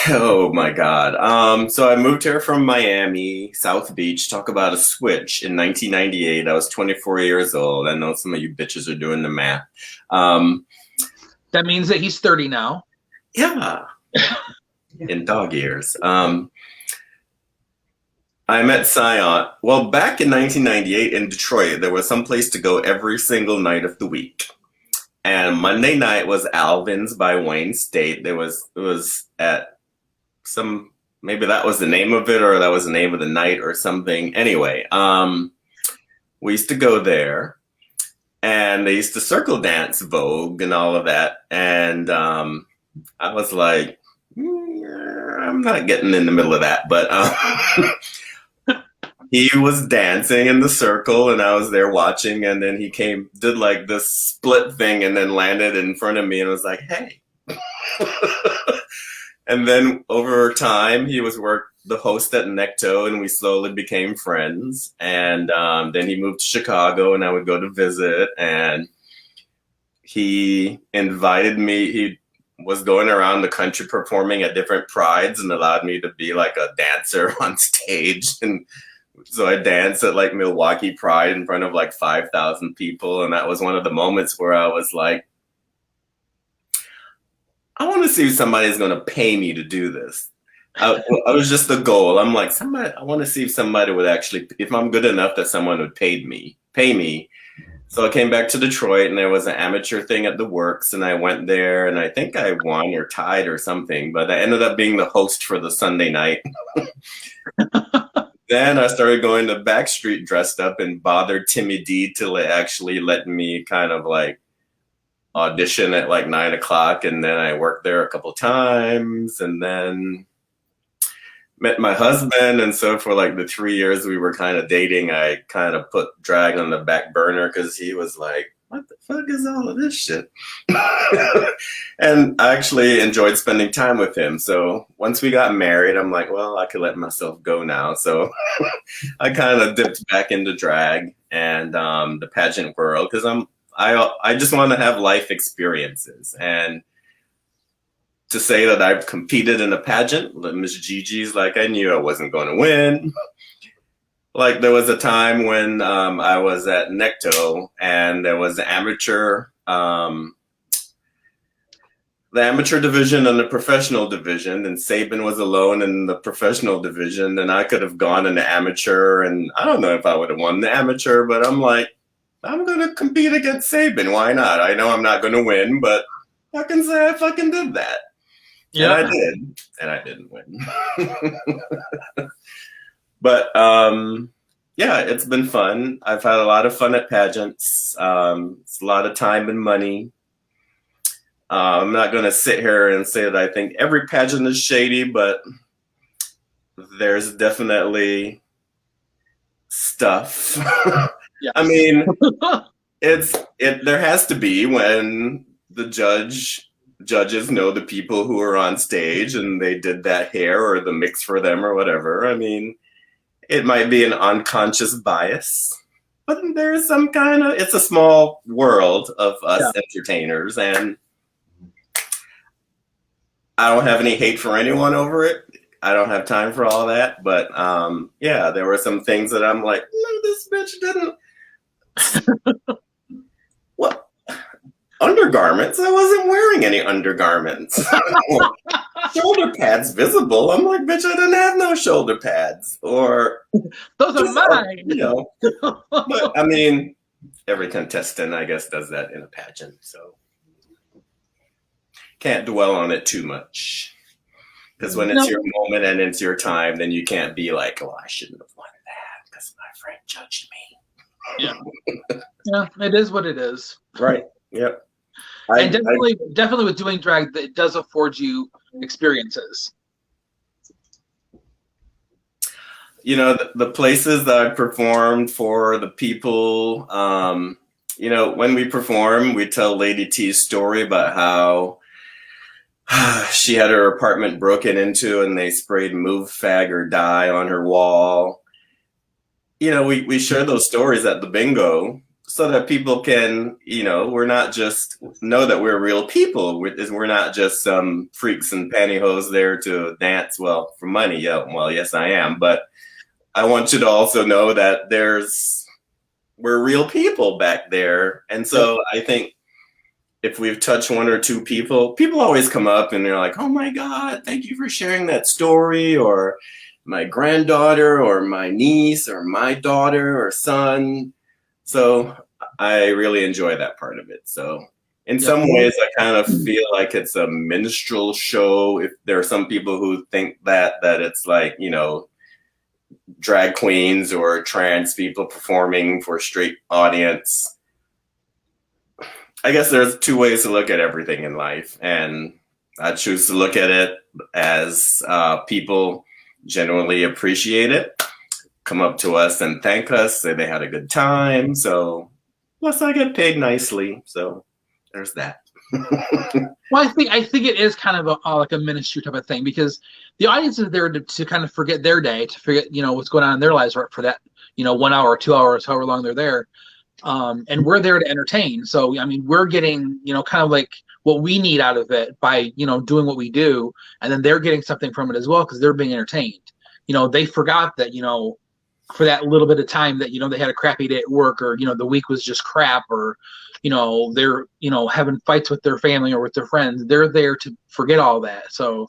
Oh my God. So I moved here from Miami, South Beach. Talk about a switch in 1998. I was 24 years old. I know some of you bitches are doing the math. That means that he's 30 now. Yeah. In dog years. I met Cyan. Well, back in 1998 in Detroit, there was some place to go every single night of the week. And Monday night was Alvin's by Wayne State. It was at maybe that was the name of it, or that was the name of the night or something. Anyway, we used to go there, and they used to circle dance Vogue and all of that. And I was like, I'm not getting in the middle of that, but he was dancing in the circle, and I was there watching, and then he did like this split thing, and then landed in front of me, and was like, hey. And then over time, he was the host at Necto, and we slowly became friends. And then he moved to Chicago, and I would go to visit, and he invited me. He was going around the country performing at different prides and allowed me to be like a dancer on stage. And so I danced at like Milwaukee Pride in front of like 5,000 people. And that was one of the moments where I was like, I want to see if somebody's going to pay me to do this. I was just the goal. I'm like, I want to see if somebody would actually, if I'm good enough that someone would pay me. So I came back to Detroit, and there was an amateur thing at the Works, and I went there, and I think I won or tied or something, but I ended up being the host for the Sunday night. Then I started going to Backstreet dressed up and bothered Timmy D to actually let me kind of like audition at like 9 o'clock. And then I worked there a couple times, and then met my husband. And so for like the 3 years we were kind of dating, I kind of put drag on the back burner because he was like, what the fuck is all of this shit? And I actually enjoyed spending time with him. So once we got married, I'm like, well, I could let myself go now. So I kind of dipped back into drag and the pageant world because I just want to have life experiences. And to say that I've competed in a pageant, Miss Gigi's, like I knew I wasn't going to win. Like there was a time when I was at Necto, and there was an amateur the amateur division and the professional division, and Sabin was alone in the professional division, and I could have gone in the amateur, and I don't know if I would have won the amateur, but I'm like, I'm going to compete against Sabin. Why not? I know I'm not going to win, but I can say I fucking did that. Yeah. And I did, and I didn't win. But yeah, it's been fun. I've had a lot of fun at pageants. It's a lot of time and money. I'm not going to sit here and say that I think every pageant is shady, but there's definitely stuff. Yes. I mean, there has to be when the judges know the people who are on stage and they did that hair or the mix for them or whatever. I mean, it might be an unconscious bias, but there's some kind of, it's a small world of us entertainers, and I don't have any hate for anyone over it. I don't have time for all that, but yeah, there were some things that I'm like, no, this bitch didn't. What? Undergarments? I wasn't wearing any undergarments. Shoulder pads visible. I'm like, bitch, I didn't have no shoulder pads. Or those are mine. You know. But I mean, every contestant, I guess, does that in a pageant, so can't dwell on it too much. Because when it's your moment and it's your time, then you can't be like, oh, I shouldn't have won that because my friend judged me. Yeah. Yeah, it is what it is. Right. Yep. And definitely with doing drag, it does afford you experiences. You know, the places that I performed for, the people, you know, when we perform, we tell Lady T's story about how she had her apartment broken into and they sprayed move, fag, or die on her wall. You know, we share those stories at the bingo so that people can, you know, we're not just know that we're real people. We're not just some freaks and pantyhose there to dance, well, for money. Yeah, well, yes, I am. But I want you to also know that we're real people back there. And so I think if we've touched one or two people always come up and they're like, oh my God, thank you for sharing that story, or my granddaughter or my niece or my daughter or son. So I really enjoy that part of it. So in some ways, I kind of feel like it's a minstrel show. If there are some people who think that it's like, you know, drag queens or trans people performing for a straight audience. I guess there's two ways to look at everything in life, and I choose to look at it as people genuinely appreciate it, come up to us and thank us, say they had a good time. So plus I get paid nicely, so there's that. Well, I think it is kind of like a ministry type of thing, because the audience is there to kind of forget their day, to forget, you know, what's going on in their lives for that, you know, 1 hour, 2 hours, however long they're there. And we're there to entertain. So, I mean, we're getting, you know, kind of like what we need out of it by, you know, doing what we do. And then they're getting something from it as well, because they're being entertained. You know, they forgot that, you know, for that little bit of time that, you know, they had a crappy day at work, or, you know, the week was just crap, or, you know, they're, you know, having fights with their family or with their friends. They're there to forget all that. So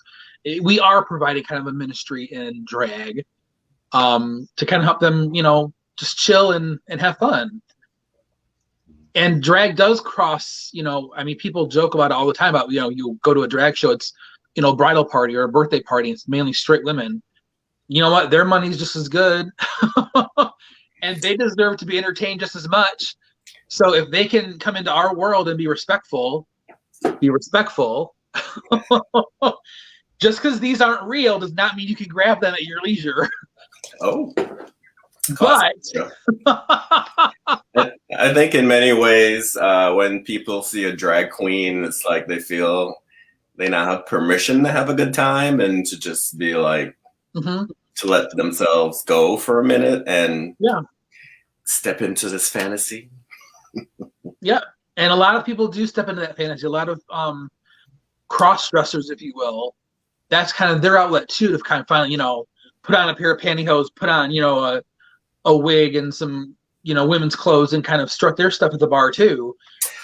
we are providing kind of a ministry in drag to kind of help them, you know, just chill and have fun. And drag does cross, you know, I mean, people joke about it all the time about, you know, you go to a drag show, it's, you know, a bridal party or a birthday party, it's mainly straight women. You know what? Their money's just as good. And they deserve to be entertained just as much. So if they can come into our world and be respectful. Just because these aren't real does not mean you can grab them at your leisure. Oh. But I think in many ways, when people see a drag queen, it's like they feel they now have permission to have a good time and to just be like, to let themselves go for a minute and step into this fantasy. Yeah. And a lot of people do step into that fantasy. A lot of cross-dressers, if you will, that's kind of their outlet too, to kind of finally, you know, put on a pair of pantyhose, put on, you know, a wig and some, you know, women's clothes and kind of strut their stuff at the bar too.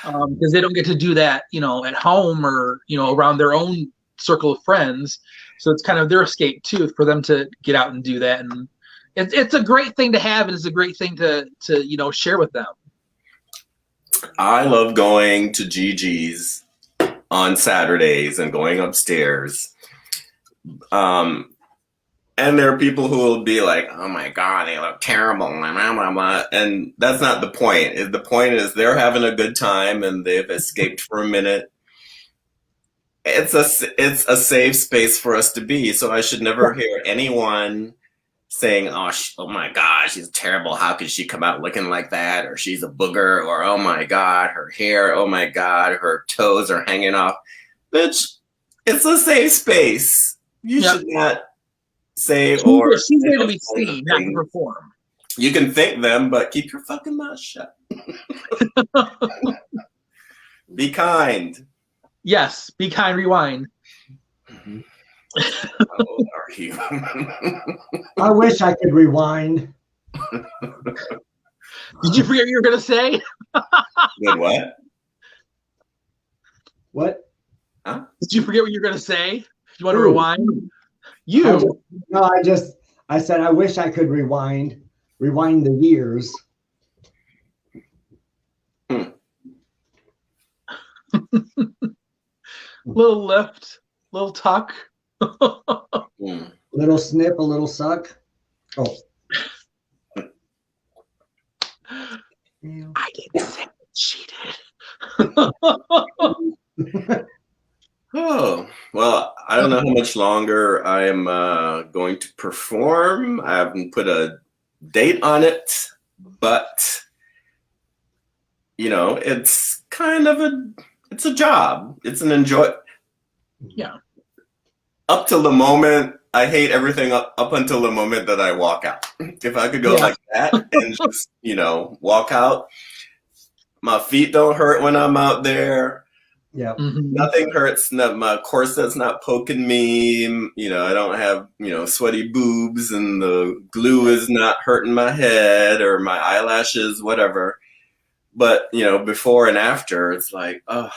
because they don't get to do that, at home or, around their own circle of friends. So it's kind of their escape too, for them to get out and do that. And it's a great thing to have, and it's a great thing to share with them. I love going to Gigi's on Saturdays and going upstairs. And there are people who will be like, oh my God, they look terrible. And that's not the point. The point is they're having a good time and they've escaped for a minute. It's a safe space for us to be. So I should never hear anyone saying, oh my God, she's terrible. How could she come out looking like that? Or she's a booger. Or, oh my God, her hair. Oh my God, her toes are hanging off. Bitch, it's a safe space. You should not say she's there to be seen, not to perform. You can thank them, but keep your fucking mouth shut. Be kind. Yes, be kind, rewind. Mm-hmm. How old are you? I wish I could rewind. Did you forget what you were going to say? Did what? What? Huh? Did you forget what you were going to say? You want to rewind? I said, I wish I could rewind the years. Little lift, little tuck. Little snip, a little suck. Oh. I didn't say it. She did. Oh, well, I don't know how much longer I am going to perform. I haven't put a date on it, but it's kind of it's a job. It's an enjoy. Yeah. Up till the moment, I hate everything up until the moment that I walk out. If I could go like that and just, walk out, my feet don't hurt when I'm out there. Yeah. Mm-hmm. Nothing hurts. My corset's not poking me. I don't have, sweaty boobs, and the glue is not hurting my head or my eyelashes, whatever. But, before and after, it's like, oh.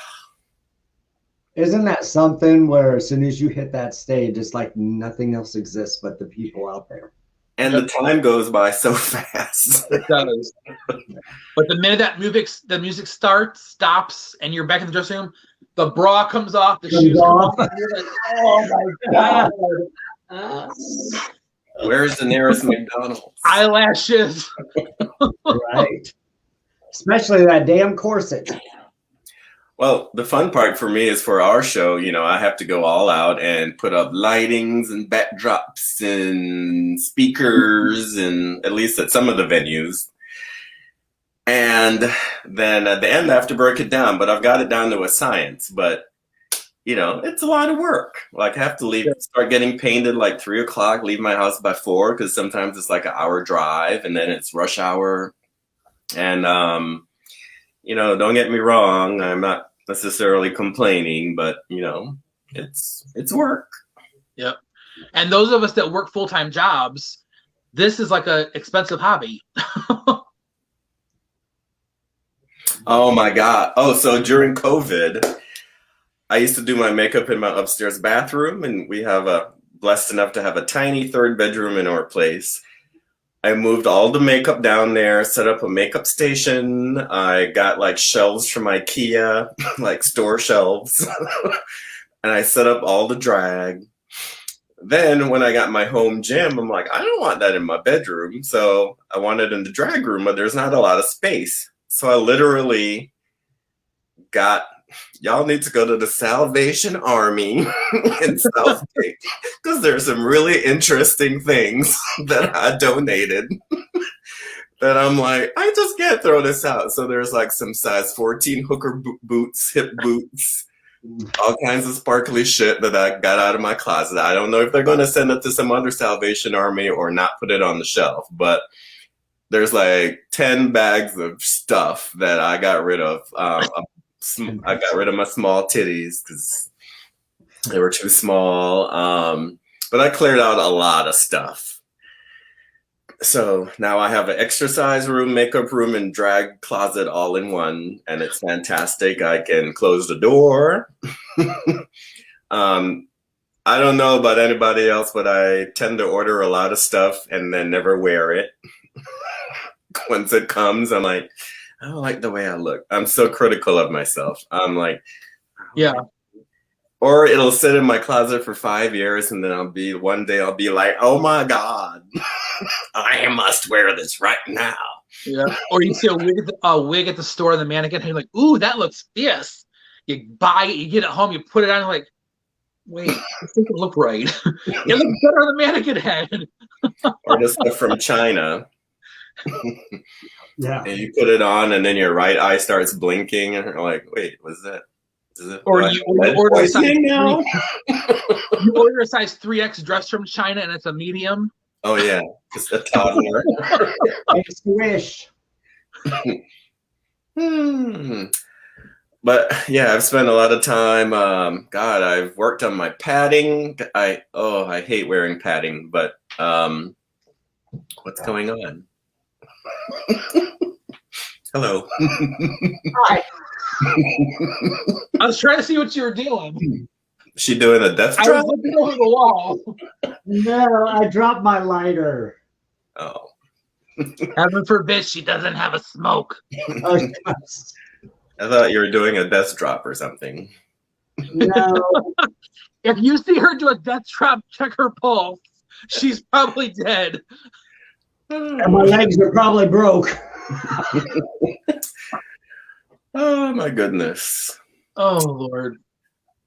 Isn't that something where as soon as you hit that stage, it's like nothing else exists but the people out there? And the time goes by so fast. It does. But the minute that the music stops, and you're back in the dressing room, the bra comes off, the shoes come off, and you're like, oh my God. Where's the nearest McDonald's? Eyelashes. Right. Especially that damn corset. Well, the fun part for me is for our show, I have to go all out and put up lightings and backdrops and speakers, and at least at some of the venues. And then at the end, I have to break it down, but I've got it down to a science. But, it's a lot of work. Like, I have to start getting painted like 3 o'clock, leave my house by 4, because sometimes it's like an hour drive, and then it's rush hour. And, don't get me wrong, I'm not necessarily complaining, but it's work. Yep. And those of us that work full-time jobs, this is like an expensive hobby. Oh my God. Oh, so during COVID, I used to do my makeup in my upstairs bathroom, and we have blessed enough to have a tiny 3rd bedroom in our place. I moved all the makeup down there, set up a makeup station. I got like shelves from IKEA, like store shelves. And I set up all the drag. Then when I got my home gym, I'm like, I don't want that in my bedroom. So I want it in the drag room, but there's not a lot of space. So I literally y'all need to go to the Salvation Army in Southgate, because there's some really interesting things that I donated that I'm like, I just can't throw this out. So there's like some size 14 hooker boots, hip boots, all kinds of sparkly shit that I got out of my closet. I don't know if they're going to send it to some other Salvation Army or not put it on the shelf, but there's like 10 bags of stuff that I got rid of. I got rid of my small titties because they were too small. But I cleared out a lot of stuff. So now I have an exercise room, makeup room, and drag closet all in one, and it's fantastic. I can close the door. I don't know about anybody else, but I tend to order a lot of stuff and then never wear it. Once it comes, I'm like, I don't like the way I look. I'm so critical of myself. I'm like, Yeah. or it'll sit in my closet for 5 years, and then one day I'll be like, oh my God, I must wear this right now. Yeah. Or you see a wig at the store, and the mannequin, and you're like, ooh, that looks fierce. You buy it, you get it home, you put it on, you're like, wait, this doesn't look right. It looks better on the mannequin head. Or the stuff from China. Yeah. And you put it on, and then your right eye starts blinking, and you're like, wait, what's that? Or you order a size 3. You order a size 3X dress from China, and it's a medium. Oh yeah, just a toddler. It's wish. But yeah, I've spent a lot of time. God, I've worked on my padding. I hate wearing padding, but what's going on? Hello. Hi. I was trying to see what you were doing. She doing a death I drop? was looking over the wall. No, I dropped my lighter. Oh. Heaven forbid she doesn't have a smoke. Oh, yes. I thought you were doing a death drop or something. No. If you see her do a death drop, check her pulse. She's probably dead. And my legs are probably broke. Oh my goodness. Oh Lord.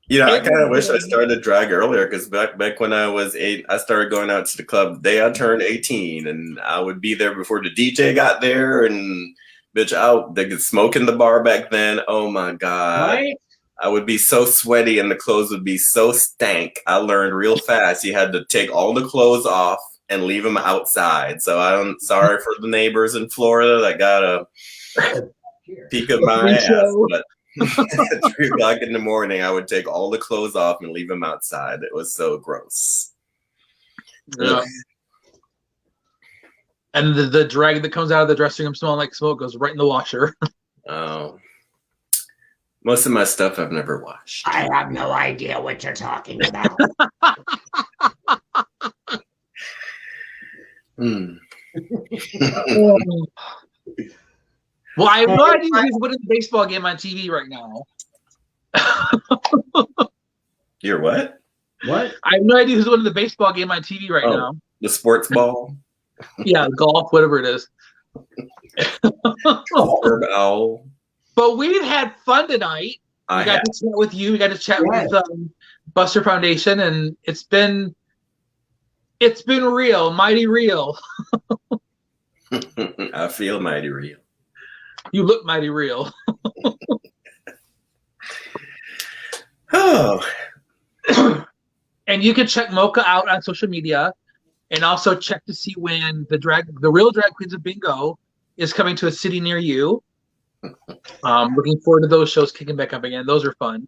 You know, I kind of wish I started drag earlier, because back when I was 8, I started going out to the club the day I turned 18, and I would be there before the DJ got there, and bitch, they could smoke in the bar back then. Oh my God. Right? I would be so sweaty and the clothes would be so stank. I learned real fast you had to take all the clothes off and leave them outside. So I'm sorry for the neighbors in Florida that got a peek of my ass, but at 3 o'clock in the morning, I would take all the clothes off and leave them outside. It was so gross. Yeah. And the drag that comes out of the dressing room smelling like smoke goes right in the washer. Oh. Most of my stuff I've never washed. I have no idea what you're talking about. Well, I have no idea who's winning the baseball game on TV right now. You're what? What? I have no idea who's winning the baseball game on TV right now. The sports ball? Yeah, golf, whatever it is. Herb Owl. But we had fun tonight. We got to chat with you. We got to chat with Buster Foundation, and it's been real, mighty real. I feel mighty real. You look mighty real. Oh. And you can check Mocha out on social media, and also check to see when the real Drag Queens of Bingo is coming to a city near you. Looking forward to those shows kicking back up again. Those are fun.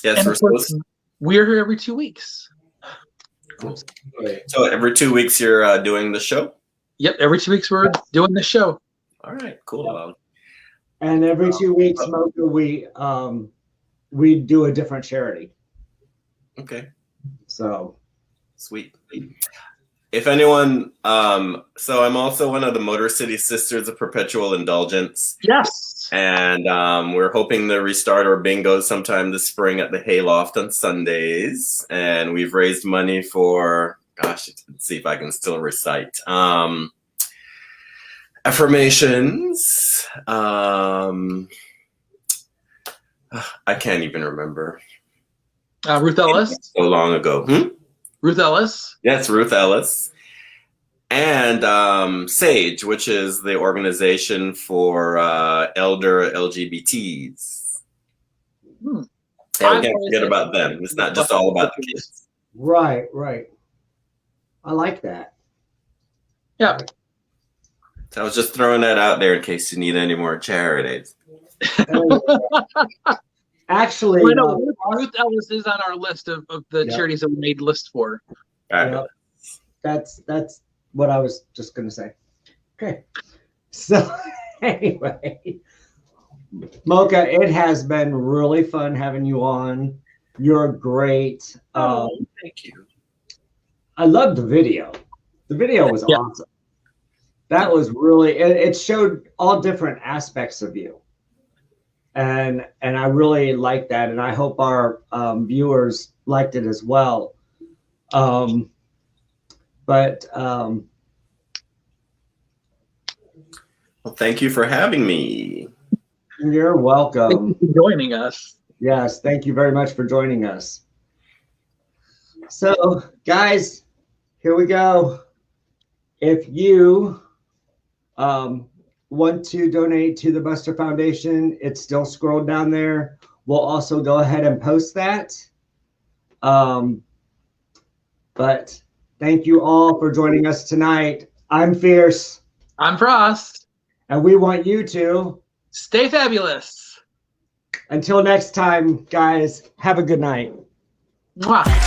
Yes, we're here every 2 weeks. Cool. So every 2 weeks you're doing the show? Yep, every 2 weeks we're doing the show. All right, cool. And every 2 weeks, Mocha, we do a different charity. Okay. So sweet. If anyone, so I'm also one of the Motor City Sisters of Perpetual Indulgence. Yes. And we're hoping to restart our bingo sometime this spring at the Hayloft on Sundays. And we've raised money for, gosh, let's see if I can still recite. Affirmations. I can't even remember. Ruth Ellis. So long ago. Ruth Ellis. Yes, Ruth Ellis. And SAGE, which is the organization for elder LGBTs. Yeah, we can't forget about them. It's not just all about the kids. Right. I like that. Yeah. So I was just throwing that out there in case you need any more charities. Actually, Ruth Ellis is on our list of the charities that we made list for. Yeah, that's what I was just going to say. Okay. So anyway, Mocha, it has been really fun having you on. You're great. Thank you. I loved the video. The video was awesome. That was really, it showed all different aspects of you. And I really liked that. And I hope our viewers liked it as well. Well, thank you for having me. You're welcome. Thank you for joining us. Yes, thank you very much for joining us. So, guys, here we go. If you want to donate to the Buster Foundation, it's still scrolled down there. We'll also go ahead and post that. But thank you all for joining us tonight. I'm Fierce. I'm Frost. And we want you to stay fabulous. Until next time, guys, have a good night. Mwah.